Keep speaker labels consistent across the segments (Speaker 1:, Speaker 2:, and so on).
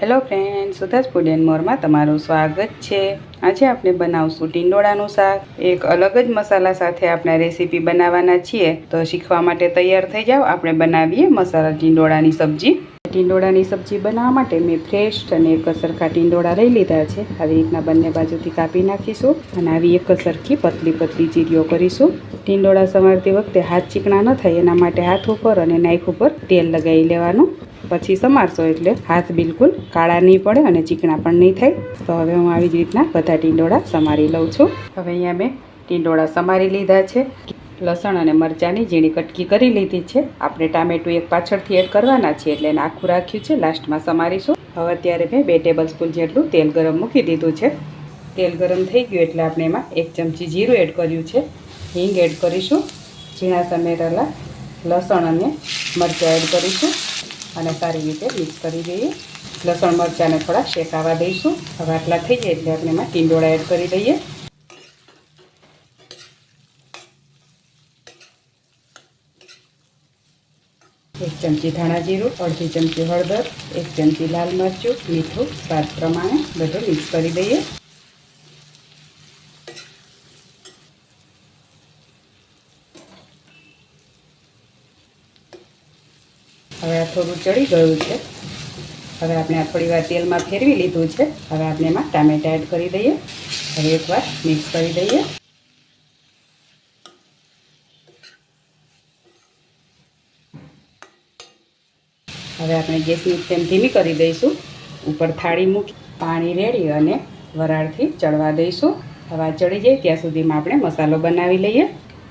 Speaker 1: Hello friend, સુધાસ food and મોરમાં તમારું સ્વાગત છે। આજે આપણે બનાવશું ટીંડોળાનું શાક। એક અલગ જ મસાલા સાથે આપણે રેસીપી બનાવવાના છીએ, તો શીખવા માટે તૈયાર થઈ જાઓ। આપણે બનાવીએ મસાલા ટીંડોળાની સબ્જી। ટીંડોળાની સબ્જી બનાવવા માટે મેં ફ્રેશ અને એક સરખા ટીંડોળા લઈ લીધા છે। આવી રીતના બંને બાજુથી કાપી નાખીશું અને આવી એક સરખી પતલી પતલી ચીરીઓ કરીશું। ટીંડોળા સમારતી વખતે હાથ ચીકણા ન થાય એના માટે હાથ ઉપર અને નાઈફ ઉપર તેલ લગાવી લેવાનું। પછી સમારશો એટલે હાથ બિલકુલ કાળા નહીં પડે અને ચીકણા પણ નહીં થાય। તો હવે હું આવી જ રીતના બધા ટીંડોળા સમારી લઉં છું। હવે અહીંયા મેં ટીંડોળા સમારી લીધા છે। લસણ અને મરચાંની ઝીણી કટકી કરી લીધી છે। આપણે ટામેટું એક પાછળથી એડ કરવાના છીએ એટલે એને આખું રાખ્યું છે, લાસ્ટમાં સમારીશું। હવે અત્યારે મેં 2 ટેબલ સ્પૂન જેટલું તેલ ગરમ મૂકી દીધું છે। તેલ ગરમ થઈ ગયું એટલે આપણે એમાં 1 ચમચી જીરું એડ કર્યું છે, હિંગ એડ કરીશું, ઝીણા સમારેલા લસણ અને મરચાં એડ કરીશું અને સારી રીતે મિક્સ કરી દઈએ। લસણ મરચાંને થોડા શેકાવા દઈશું। હવે આટલા થઈ જાય એટલે આપણે એમાં ટીંડોળા એડ કરી દઈએ। એક ચમચી ધાણા જીરું, અડધી ચમચી હળદર, 1 ચમચી લાલ મરચું, મીઠું સ્વાદ પ્રમાણે બધું મિક્સ કરી દઈએ। હવે આ થોડું ચડી ગયું છે। હવે આપણે આ થોડી વાર તેલમાં ફેરવી લીધું છે। હવે આપણે એમાં ટામેટાં એડ કરી દઈએ। હવે એકવાર મિક્સ કરી દઈએ। હવે આપણે ગેસની ફ્લેમ ધીમી કરી દઈશું। ઉપર થાળી મૂકી પાણી રેડી અને વરાળથી ચડવા દઈશું। હવે આ ચડી જાય ત્યાં સુધીમાં આપણે મસાલો બનાવી લઈએ।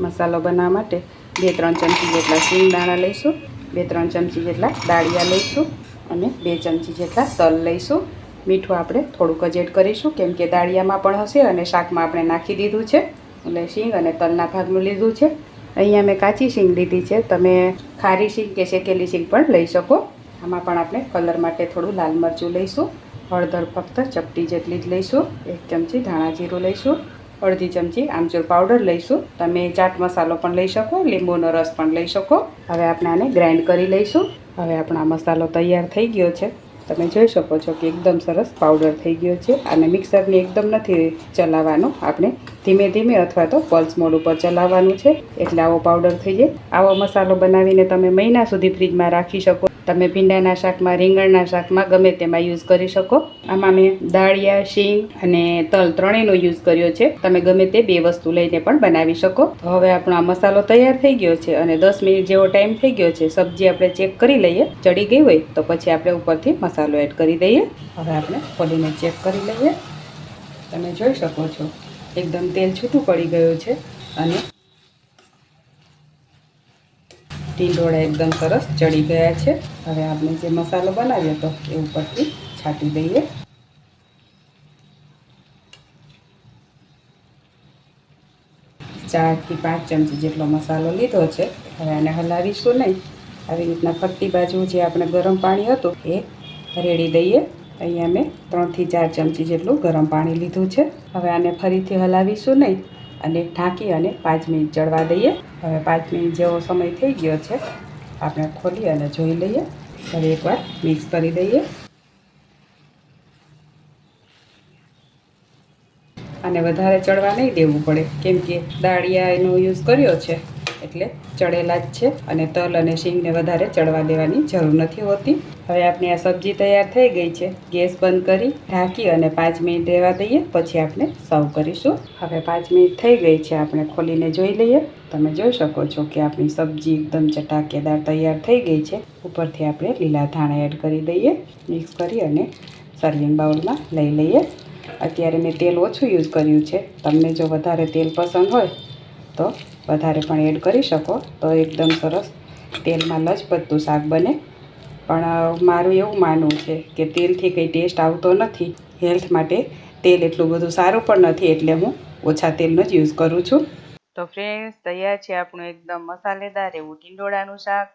Speaker 1: મસાલો બનાવવા માટે 2-3 ચમચી જેટલા શીંગદાણા લઈશું, 2-3 ચમચી જેટલા દાળિયા લઈશું અને 2 ચમચી જેટલા તલ લઈશું। મીઠું આપણે થોડુંક જ એડ કરીશું કેમ કે દાળિયામાં પણ હશે અને શાકમાં આપણે નાખી દીધું છે, એટલે શીંગ અને તલના ભાગનું લીધું છે। અહીંયા મેં કાચી શીંગ લીધી છે, તમે ખારી શીંગ કે શેકેલી શીંગ પણ લઈ શકો। આમાં પણ આપણે કલર માટે થોડું લાલ મરચું લઈશું, હળદર ફક્ત ચપટી જેટલી જ લઈશું, 1 ચમચી ધાણા જીરું લઈશું, અડધી ચમચી આમચૂર પાવડર લઈશું, તમે ચાટ મસાલો પણ લઈ શકો, લીંબુનો રસ પણ લઈ શકો। હવે આપણે આને ગ્રાઇન્ડ કરી લઈશું। હવે આપણો મસાલો તૈયાર થઈ ગયો છે, તમે જોઈ શકો છો કે એકદમ સરસ પાવડર થઈ ગયો છે। અને મિક્સરને એકદમ નથી ચલાવવાનું, આપણે ધીમે ધીમે અથવા તો પલ્સ મોડ ઉપર ચલાવવાનું છે, એટલે આવો પાવડર થઈ જાય। આવો મસાલો બનાવીને તમે મહિના સુધી ફ્રીજમાં રાખી શકો। તમે ભીંડાના શાકમાં, રીંગણના શાકમાં ગમે તેમાં યુઝ કરી શકો। આમાં મેં દાળિયા, શીંગ અને તલ ત્રણેયનો યુઝ કર્યો છે, તમે ગમે તે 2 વસ્તુ લઈને પણ બનાવી શકો। હવે આપણો આ મસાલો તૈયાર થઈ ગયો છે અને 10 મિનિટ જેવો ટાઈમ થઈ ગયો છે। સબ્જી આપણે ચેક કરી લઈએ, ચડી ગઈ હોય તો પછી આપણે ઉપરથી મસાલો એડ કરી દઈએ। હવે આપણે ખોલીને ચેક કરી લઈએ, તમે જોઈ શકો છો એકદમ તેલ છૂટું પડી ગયું છે અને ટીંડોળા એકદમ સરસ ચડી ગયા છે। હવે આપણે જે મસાલો બનાવ્યો હતો એ ઉપરથી છાંટી દઈએ। ચારથી 5 ચમચી જેટલો મસાલો લીધો છે। હવે આને હલાવીશું નહીં, આવી રીતના ફરતી બાજુ જે આપણે ગરમ પાણી હતું એ રેડી દઈએ। અહીંયા મેં 3થી 4 ચમચી જેટલું ગરમ પાણી લીધું છે। હવે આને ફરીથી હલાવીશું નહીં અને ઢાંકી અને 5 મિનિટ ચડવા દઈએ। હવે 5 મિનિટ જેવો સમય થઈ ગયો છે, આપણે ખોલી અને જોઈ લઈએ। હવે એકવાર મિક્સ કરી દઈએ અને વધારે ચડવા નહીં દેવું પડે કેમ કે દાળિયા એનો યુઝ કર્યો છે એટલે ચડેલા જ છે અને તલ અને શીંગને વધારે ચડવા દેવાની જરૂર નથી હોતી। હવે આપણી આ સબ્જી તૈયાર થઈ ગઈ છે। ગેસ બંધ કરી ઢાંકી અને 5 મિનિટ રહેવા દઈએ, પછી આપણે સર્વ કરીશું। હવે 5 મિનિટ થઈ ગઈ છે, આપણે ખોલીને જોઈ લઈએ। તમે જોઈ શકો છો કે આપણી સબ્જી એકદમ ચટાકેદાર તૈયાર થઈ ગઈ છે। ઉપરથી આપણે લીલા ધાણા એડ કરી દઈએ, મિક્સ કરી અને સર્વિંગ બાઉલમાં લઈ લઈએ। અત્યારે મેં તેલ ઓછું યુઝ કર્યું છે, તમને જો વધારે તેલ પસંદ હોય તો વધારે પણ એડ કરી શકો, તો એકદમ સરસ તેલમાં લચપચતું શાક બને। પણ મારું એવું માનવું છે કે તેલથી કંઈ ટેસ્ટ આવતો નથી, હેલ્થ માટે તેલ એટલું બધું સારું પણ નથી, એટલે હું ઓછા તેલનો જ યુઝ કરું છું। તો ફ્રેન્ડ્સ, તૈયાર છે આપણું એકદમ મસાલેદાર એવું ટીંડોળાનું શાક।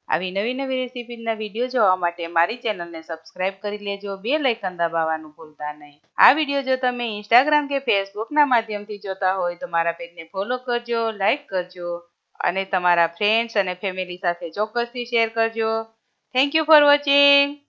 Speaker 1: આવી નવી નવી રેસીપીના વિડીયો જોવા માટે મારી ચેનલને સબસ્ક્રાઇબ કરી લેજો, બેલ આઇકન દબાવવાનું ભૂલતા નહીં। આ વિડીયો જો તમે ઇન્સ્ટાગ્રામ કે ફેસબુકના માધ્યમથી જોતા હોય તો મારા પેજને ફોલો કરજો, લાઈક કરજો અને તમારા ફ્રેન્ડ્સ અને ફેમિલી સાથે ચોક્કસથી શેર કરજો। Thank you for watching.